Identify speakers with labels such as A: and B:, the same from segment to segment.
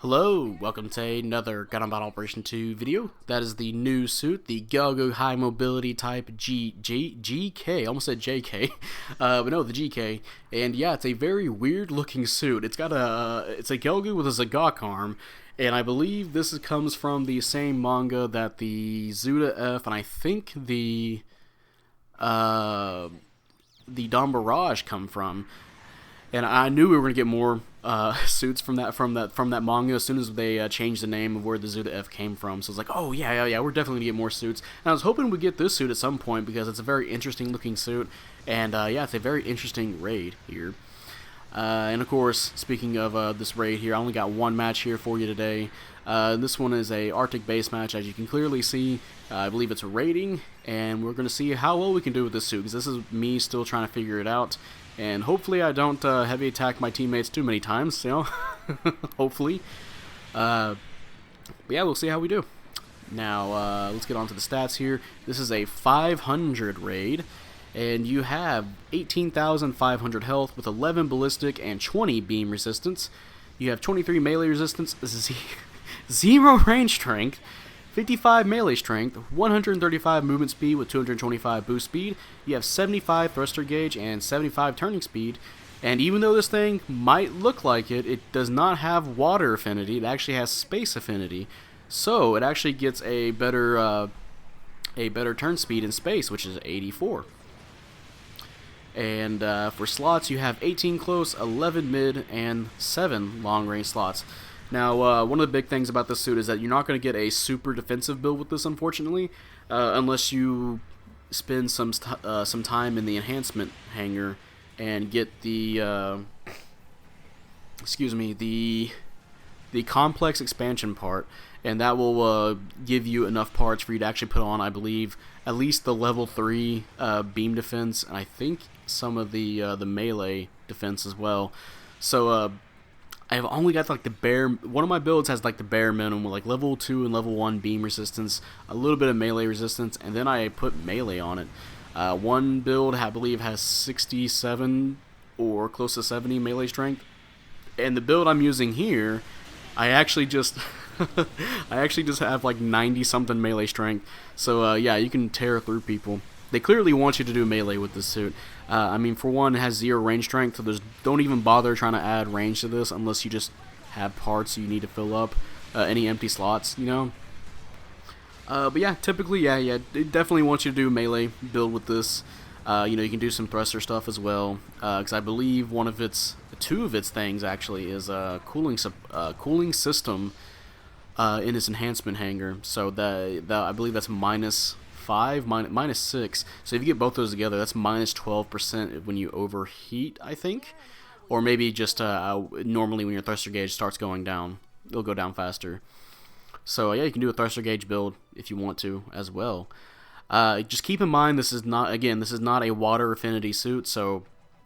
A: Hello, welcome to another Gundam Battle Operation 2 video. That is the new suit, the Gelgoog High Mobility Type GK, almost said JK, but no, the GK. And yeah, it's a very weird looking suit. It's a Gelgoog with a Zagok arm, and I believe this comes from the same manga that the Zuda F and I think the Don Barrage come from. And I knew we were gonna get more suits from that manga as soon as they changed the name of where the Zuda F came from. So I was like, oh yeah, we're definitely gonna get more suits. And I was hoping we'd get this suit at some point because it's a very interesting looking suit, and yeah, it's a very interesting raid here. And of course, speaking of this raid here, I only got one match here for you today. This one is a Arctic base match, as you can clearly see. I believe it's a rating, and we're going to see how well we can do with this suit, because this is me still trying to figure it out. And hopefully I don't heavy attack my teammates too many times, you know, hopefully. But yeah, we'll see how we do. Now, let's get on to the stats here. This is a 500 raid, and you have 18,500 health with 11 ballistic and 20 beam resistance. You have 23 melee resistance, 0 range strength, 55 melee strength, 135 movement speed with 225 boost speed. You have 75 thruster gauge and 75 turning speed. And even though this thing might look like it, it does not have water affinity. It actually has space affinity. So it actually gets a better turn speed in space, which is 84. And for slots, you have 18 close, 11 mid, and 7 long range slots. Now, one of the big things about this suit is that you're not going to get a super defensive build with this, unfortunately, unless you spend some time in the enhancement hangar and get the the complex expansion part, and that will give you enough parts for you to actually put on, I believe, at least the level 3 beam defense, and I think some of the melee defense as well. So I've only got like the bare. One of my builds has like the bare minimum, like level 2 and level 1 beam resistance, a little bit of melee resistance, and then I put melee on it. One build, I believe, has 67 or close to 70 melee strength, and the build I'm using here, I actually just have like 90 something melee strength. So yeah, you can tear through people. They clearly want you to do melee with this suit. I mean, for one, it has 0 range strength, so don't even bother trying to add range to this unless you just have parts you need to fill up any empty slots, you know. But yeah, typically, yeah, it definitely wants you to do melee build with this. You know, you can do some thruster stuff as well, because I believe two of its things actually is a cooling system in its enhancement hangar. So I believe that's -5, -6. So if you get both those together, that's -12% when you overheat, I think, or maybe just normally when your thruster gauge starts going down, it'll go down faster. So yeah, you can do a thruster gauge build if you want to as well. Just keep in mind, this is not a water affinity suit. So,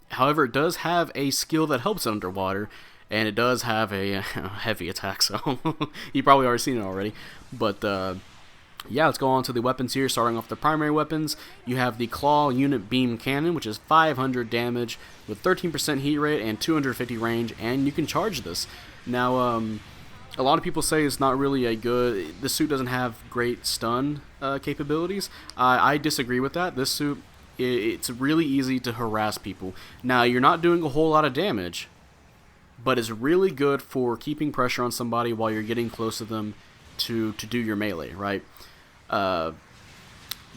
A: however, it does have a skill that helps underwater, and it does have a heavy attack. So you probably already seen it already, but. Yeah, let's go on to the weapons here. Starting off the primary weapons, you have the Claw Unit Beam Cannon, which is 500 damage with 13% heat rate and 250 range, and you can charge this. Now, a lot of people say it's not really the suit doesn't have great stun capabilities. I disagree with that. This suit, it's really easy to harass people. Now, you're not doing a whole lot of damage, but it's really good for keeping pressure on somebody while you're getting close to them to do your melee, right?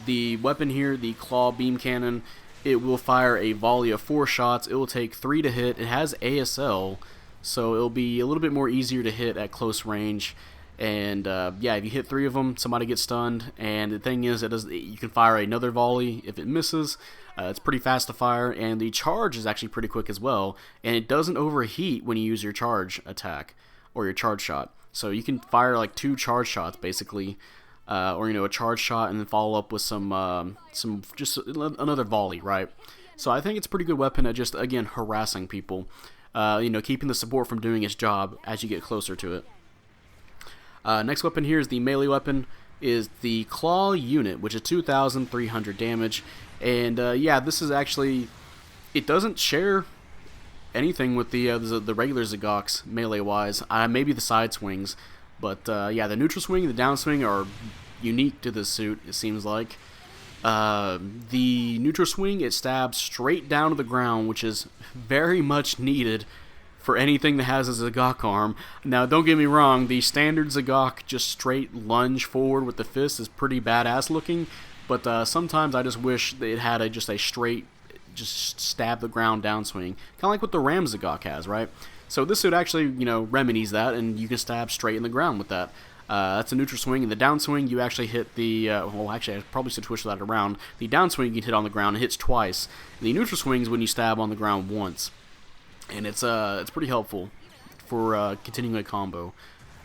A: The weapon here, the Claw Beam Cannon, it will fire a volley of 4 shots. It will take 3 to hit. It has ASL, so it'll be a little bit more easier to hit at close range. And yeah, if you hit 3 of them, somebody gets stunned. And the thing is, you can fire another volley if it misses. It's pretty fast to fire, and the charge is actually pretty quick as well. And it doesn't overheat when you use your charge attack or your charge shot. So you can fire like 2 charge shots basically. Or, you know, a charge shot and then follow up with just another volley, right? So I think it's a pretty good weapon at just, again, harassing people. You know, keeping the support from doing its job as you get closer to it. Next weapon here is the melee weapon, is the Claw Unit, which is 2,300 damage. And yeah, this is actually, it doesn't share anything with the regular Zagox melee wise. Maybe the side swings, but yeah, the neutral swing and the down swing are unique to this suit. It seems like the neutral swing, it stabs straight down to the ground, which is very much needed for anything that has a Zagok arm. Now, don't get me wrong, the standard Zagok just straight lunge forward with the fist is pretty badass looking, but sometimes I just wish that it had just a straight, just stab the ground downswing, kind of like what the Ram Zagok has, right? So this suit actually, remedies that, and you can stab straight in the ground with that. That's a neutral swing, and the downswing you actually hit the. Well, actually, I probably should twist that around. The downswing you can hit on the ground; it hits twice. The neutral swing is when you stab on the ground once, and it's pretty helpful for continuing a combo,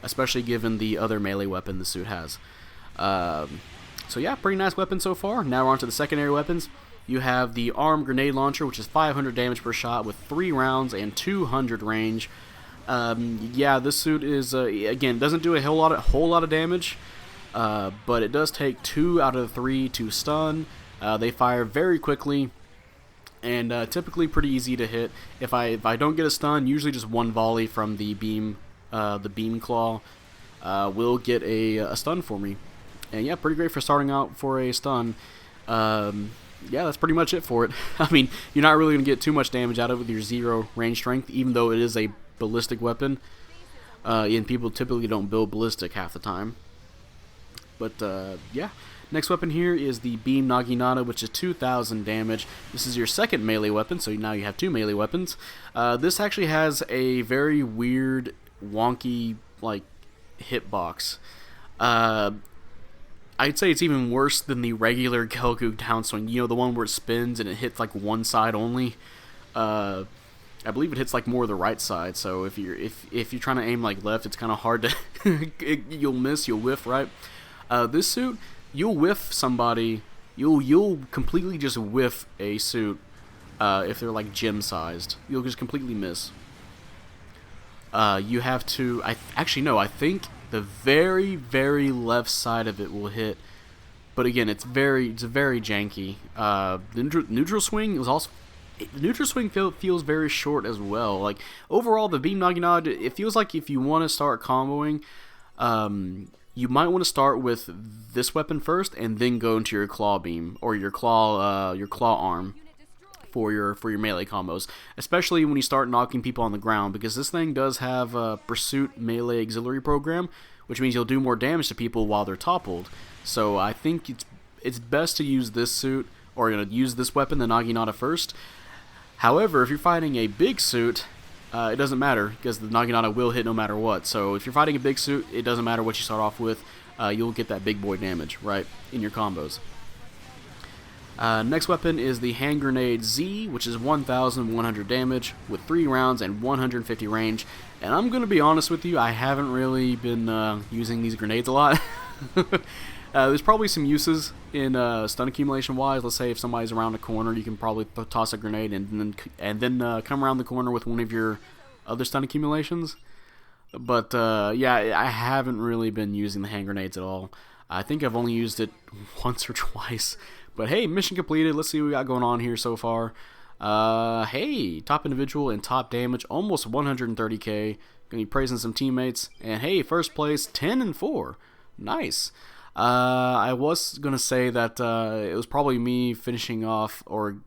A: especially given the other melee weapon the suit has. So yeah, pretty nice weapon so far. Now we're on to the secondary weapons. You have the armed grenade launcher, which is 500 damage per shot with 3 rounds and 200 range. Yeah, this suit is again doesn't do a whole lot of damage, but it does take 2 out of 3 to stun. They fire very quickly, and typically pretty easy to hit. If I don't get a stun, usually just one volley from the beam claw will get a stun for me. And yeah, pretty great for starting out for a stun. Yeah, that's pretty much it for it. I mean, you're not really going to get too much damage out of it with your 0 range strength, even though it is a ballistic weapon. And people typically don't build ballistic half the time. But, yeah. Next weapon here is the Beam Naginata, which is 2,000 damage. This is your second melee weapon, so now you have 2 melee weapons. This actually has a very weird, wonky, like, hitbox. I'd say it's even worse than the regular Gelgoog downswing. The one where it spins and it hits like one side only. I believe it hits like more the right side. So if you're trying to aim like left, it's kind of hard to. You'll miss, you'll whiff, right? This suit, you'll whiff somebody. You'll completely just whiff a suit if they're like gym sized. You'll just completely miss. You have to. I think the very, very left side of it will hit, but again, it's very janky. The neutral swing was also. The neutral swing feels very short as well. Like overall, the Beam Naginata, it feels like if you want to start comboing, you might want to start with this weapon first, and then go into your claw beam or your claw arm for your melee combos, especially when you start knocking people on the ground, because this thing does have a pursuit melee auxiliary program, which means you'll do more damage to people while they're toppled. So I think it's best to use this suit, or use this weapon, the Naginata, first. However, if you're fighting a big suit, it doesn't matter, because the Naginata will hit no matter what. So if you're fighting a big suit, it doesn't matter what you start off with, you'll get that big boy damage, right, in your combos. Next weapon is the Hand Grenade Z, which is 1,100 damage with 3 rounds and 150 range. And I'm going to be honest with you, I haven't really been using these grenades a lot. There's probably some uses in stun accumulation wise. Let's say if somebody's around a corner, you can probably toss a grenade and then come around the corner with one of your other stun accumulations. But yeah, I haven't really been using the hand grenades at all. I think I've only used it once or twice. But hey, mission completed. Let's see what we got going on here so far. Hey, top individual and top damage, almost 130k. Gonna be praising some teammates. And hey, first place, 10-4. Nice. I was gonna say that it was probably me finishing off, or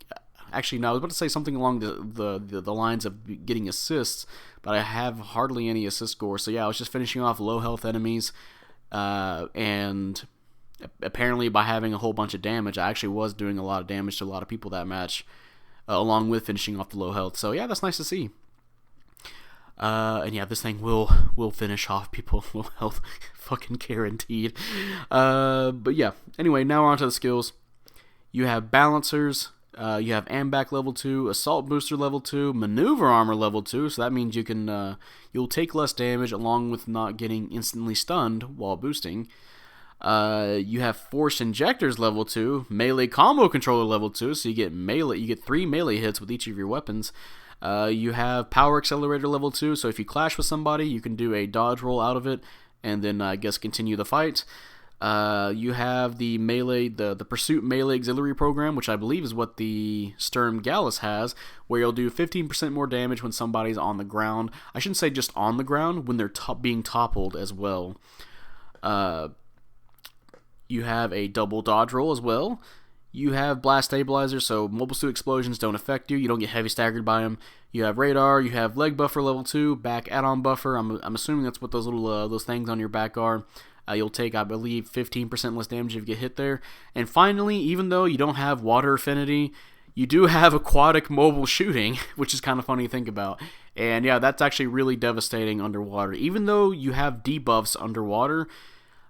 A: actually no, I was about to say something along the lines of getting assists, but I have hardly any assist score. So yeah, I was just finishing off low health enemies, and apparently by having a whole bunch of damage, I actually was doing a lot of damage to a lot of people that match, along with finishing off the low health. So yeah, that's nice to see. And yeah, this thing will finish off people low health, fucking guaranteed. But yeah, anyway, now we're on to the skills. You have balancers, you have Ambac level 2, assault booster level 2, maneuver armor level 2, so that means you can you'll take less damage along with not getting instantly stunned while boosting. You have force injectors level 2, melee combo controller level 2, so you get 3 melee hits with each of your weapons. You have power accelerator level 2, so if you clash with somebody, you can do a dodge roll out of it, and then I guess continue the fight. You have the melee, the Pursuit Melee Auxiliary Program, which I believe is what the Sturm Gallus has, where you'll do 15% more damage when somebody's on the ground. I shouldn't say just on the ground, when they're being toppled as well. You have a double dodge roll as well. You have Blast Stabilizer, so mobile suit explosions don't affect you. You don't get heavy staggered by them. You have Radar. You have Leg Buffer level 2, Back Add-on Buffer. I'm assuming that's what those little those things on your back are. You'll take, I believe, 15% less damage if you get hit there. And finally, even though you don't have water affinity, you do have aquatic mobile shooting, which is kind of funny to think about. And yeah, that's actually really devastating underwater. Even though you have debuffs underwater,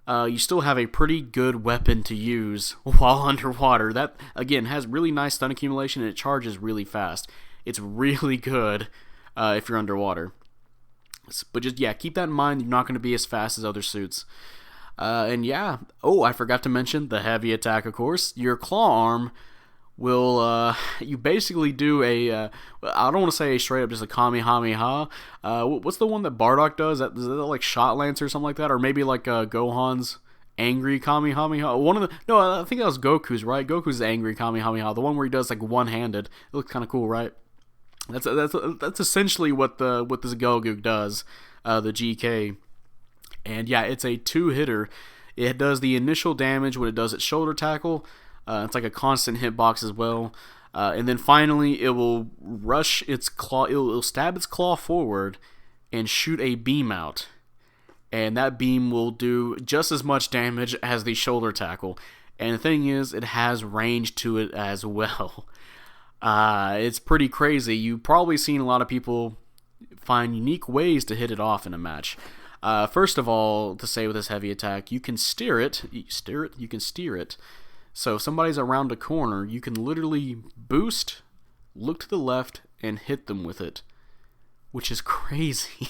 A: you still have a pretty good weapon to use while underwater. That, again, has really nice stun accumulation, and it charges really fast. It's really good if you're underwater. But just, yeah, keep that in mind. You're not going to be as fast as other suits. And yeah, I forgot to mention the heavy attack, of course. Your claw arm will, you basically do I don't want to say straight up just a Kamehameha. What's the one that Bardock does? Is that like Shot Lance or something like that? Or maybe like Gohan's Angry Kamehameha? I think that was Goku's, right? Goku's Angry Kamehameha, the one where he does like one-handed. It looks kind of cool, right? That's essentially what this Gelgoog does, the GK. And yeah, it's a 2-hitter. It does the initial damage when it does its shoulder tackle. It's like a constant hitbox as well. And then finally, it will rush its claw. It'll stab its claw forward and shoot a beam out. And that beam will do just as much damage as the shoulder tackle. And the thing is, it has range to it as well. It's pretty crazy. You've probably seen a lot of people find unique ways to hit it off in a match. First of all, to say with this heavy attack, you can steer it. You can steer it. So if somebody's around a corner, you can literally boost, look to the left, and hit them with it, which is crazy.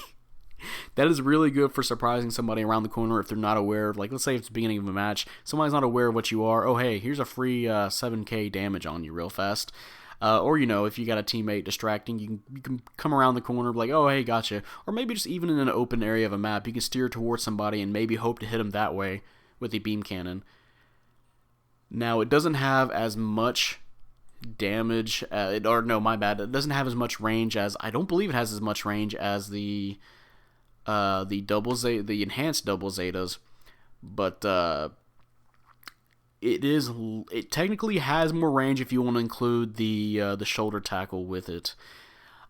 A: That is really good for surprising somebody around the corner if they're not aware of, like, let's say it's the beginning of a match, somebody's not aware of what you are. Oh, hey, here's a free 7k damage on you real fast. Or, if you got a teammate distracting, you can come around the corner, like, oh, hey, gotcha. Or maybe just even in an open area of a map, you can steer towards somebody and maybe hope to hit them that way with a beam cannon. Now, it doesn't have as much damage, it doesn't have as much range as, I don't believe it has as much range as the enhanced double Zetas, but, it technically has more range if you want to include the shoulder tackle with it.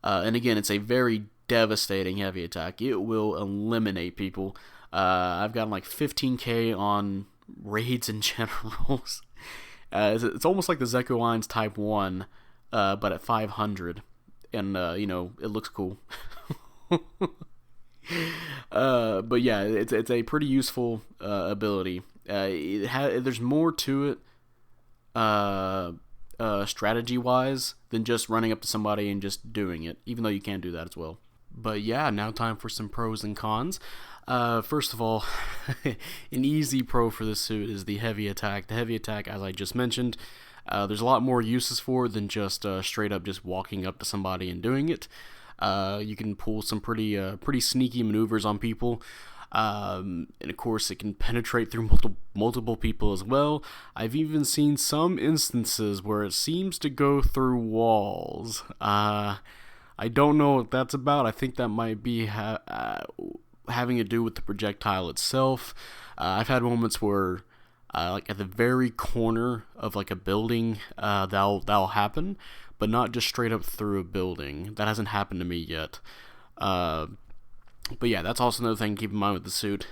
A: And again, it's a very devastating heavy attack. It will eliminate people. I've gotten like 15k on raids and generals. It's almost like the Zekuein's Type 1, but at 500. And, it looks cool. But yeah, it's a pretty useful ability. There's more to it strategy-wise than just running up to somebody and just doing it, even though you can do that as well. But yeah, now time for some pros and cons. First of all, an easy pro for this suit is the heavy attack. The heavy attack, as I just mentioned, there's a lot more uses for it than just straight up just walking up to somebody and doing it. You can pull some pretty sneaky maneuvers on people. And of course, it can penetrate through multiple people as well. I've even seen some instances where it seems to go through walls. I don't know what that's about. I think that might be having to do with the projectile itself. I've had moments where, like at the very corner of like a building, that'll happen, but not just straight up through a building. That hasn't happened to me yet. But yeah, that's also another thing to keep in mind with the suit.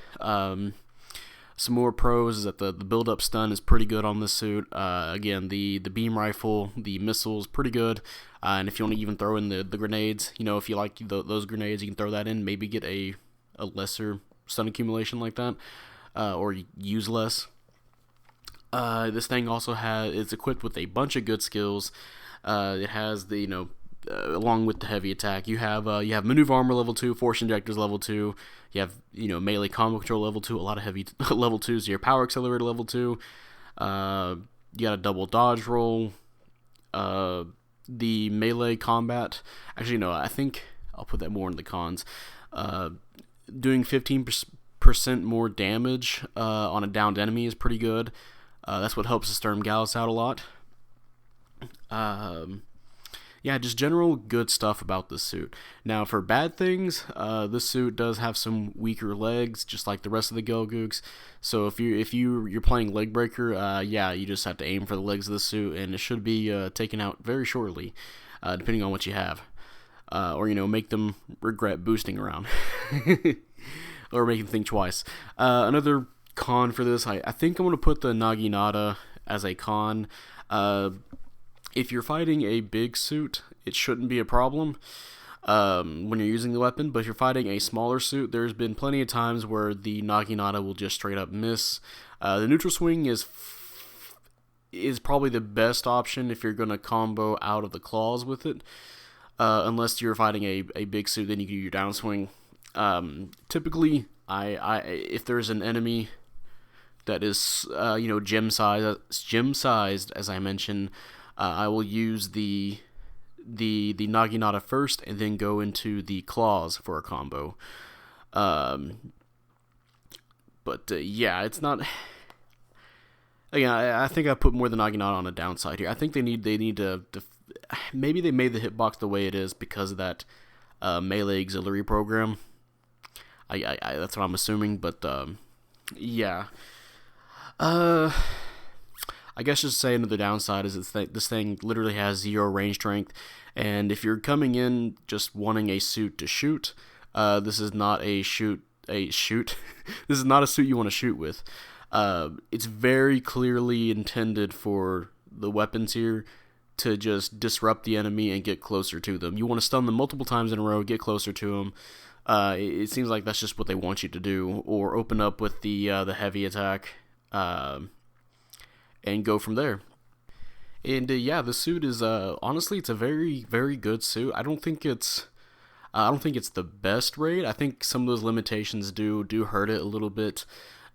A: Some more pros is that the build-up stun is pretty good on this suit. Again, the beam rifle, the missiles, pretty good. And if you want to even throw in the grenades, if you like those grenades, you can throw that in. Maybe get a lesser stun accumulation like that, or use less. This thing also it's equipped with a bunch of good skills. It has the along with the heavy attack, you have maneuver armor level 2, force injectors level 2, you have melee combo control level 2, a lot of heavy level 2s, your power accelerator level 2, you got a double dodge roll, the melee combat, actually no, I think I'll put that more in the cons, doing 15% 8% more damage on a downed enemy is pretty good. That's what helps the Sturm Gallus out a lot. Yeah, just general good stuff about this suit. Now, for bad things, this suit does have some weaker legs, just like the rest of the Gelgoogs. So if you're playing leg breaker, yeah, you just have to aim for the legs of the suit, and it should be taken out very shortly, depending on what you have, or make them regret boosting around, or make them think twice. Another con for this, I think I'm gonna put the Naginata as a con. If you're fighting a big suit, it shouldn't be a problem when you're using the weapon, but if you're fighting a smaller suit, there's been plenty of times where the Naginata will just straight up miss. The neutral swing is probably the best option if you're going to combo out of the claws with it, unless you're fighting a big suit, then you can do your downswing. Typically, if there's an enemy that is gem sized, as I mentioned, I will use the Naginata first and then go into the claws for a combo. Yeah, it's not. Again, I think I put more than Naginata on a downside here. I think they need to maybe they made the hitbox the way it is because of that melee auxiliary program. That's what I'm assuming, but yeah. I guess just saying the downside is this thing literally has 0 range strength, and if you're coming in just wanting a suit to shoot, this is not a shoot. This is not a suit you want to shoot with. It's very clearly intended for the weapons here to just disrupt the enemy and get closer to them. You want to stun them multiple times in a row, get closer to them. It seems like that's just what they want you to do, or open up with the heavy attack. And go from there. And yeah, the suit is honestly, it's a very, very good suit. I don't think it's the best raid. I think some of those limitations do hurt it a little bit.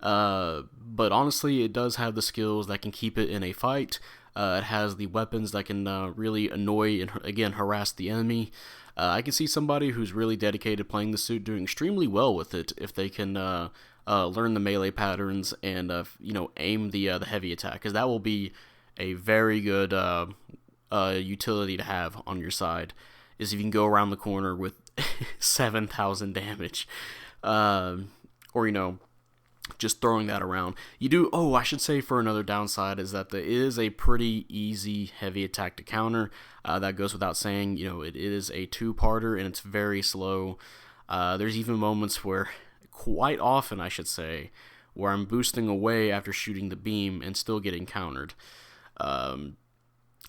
A: But honestly, it does have the skills that can keep it in a fight. It has the weapons that can really annoy and again harass the enemy. I can see somebody who's really dedicated playing the suit doing extremely well with it if they can learn the melee patterns and aim the heavy attack, because that will be a very good utility to have on your side. Is if you can go around the corner with 7,000 damage, or just throwing that around. You do. Oh, I should say for another downside is that it is a pretty easy heavy attack to counter. That goes without saying. It is a 2-parter and it's very slow. There's even moments where, quite often I should say, where I'm boosting away after shooting the beam and still getting countered. And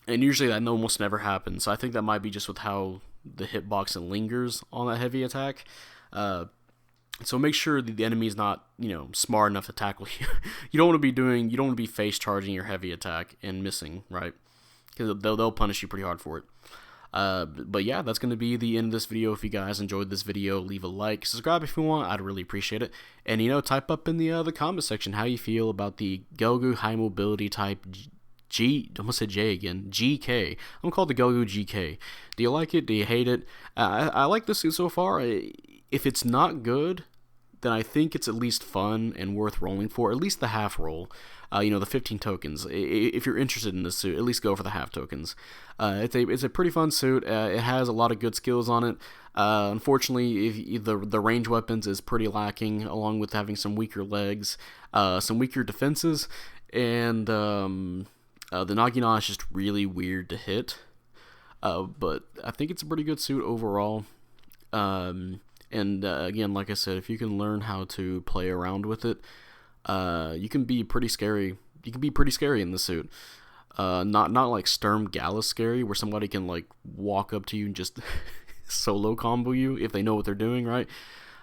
A: usually that almost never happens. So I think that might be just with how the hitbox lingers on that heavy attack. So make sure that the enemy is not, smart enough to tackle you. You don't want to be face charging your heavy attack and missing, right? Because they'll punish you pretty hard for it. But yeah, that's going to be the end of this video. If you guys enjoyed this video, leave a like, subscribe if you want. I'd really appreciate it. And type up in the comment section how you feel about the Gelgoog High Mobility Type I almost said J again, GK. I'm gonna call it the Gelgoog GK. Do you like it? Do you hate it? I like this suit so far. If it's not good, then I think it's at least fun and worth rolling for, at least the half roll. The 15 tokens. If you're interested in this suit, at least go for the half tokens. It's a pretty fun suit. It has a lot of good skills on it. Unfortunately, the range weapons is pretty lacking, along with having some weaker legs, some weaker defenses, and the Naginata is just really weird to hit. But I think it's a pretty good suit overall. Again, like I said, if you can learn how to play around with it, you can be pretty scary. You can be pretty scary in the suit. Not like Sturm Gallus scary, where somebody can like walk up to you and just solo combo you if they know what they're doing, right?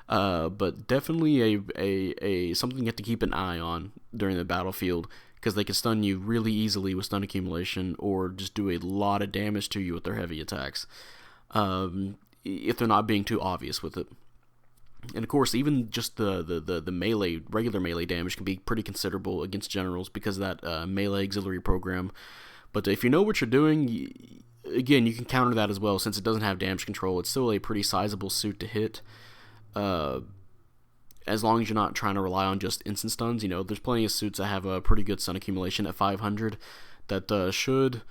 A: But definitely a something you have to keep an eye on during the battlefield, because they can stun you really easily with stun accumulation, or just do a lot of damage to you with their heavy attacks. If they're not being too obvious with it. And of course, even just the melee, regular melee damage can be pretty considerable against generals because of that melee auxiliary program. But if you know what you're doing, again, you can counter that as well. Since it doesn't have damage control, it's still a pretty sizable suit to hit. as long as you're not trying to rely on just instant stuns. You know, there's plenty of suits that have a pretty good stun accumulation at 500 that should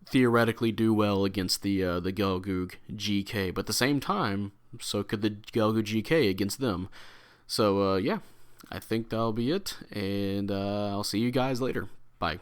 A: theoretically do well against the Gelgoog GK, but at the same time, so could the Gelgoog GK against them. So yeah, I think that'll be it, and I'll see you guys later. Bye.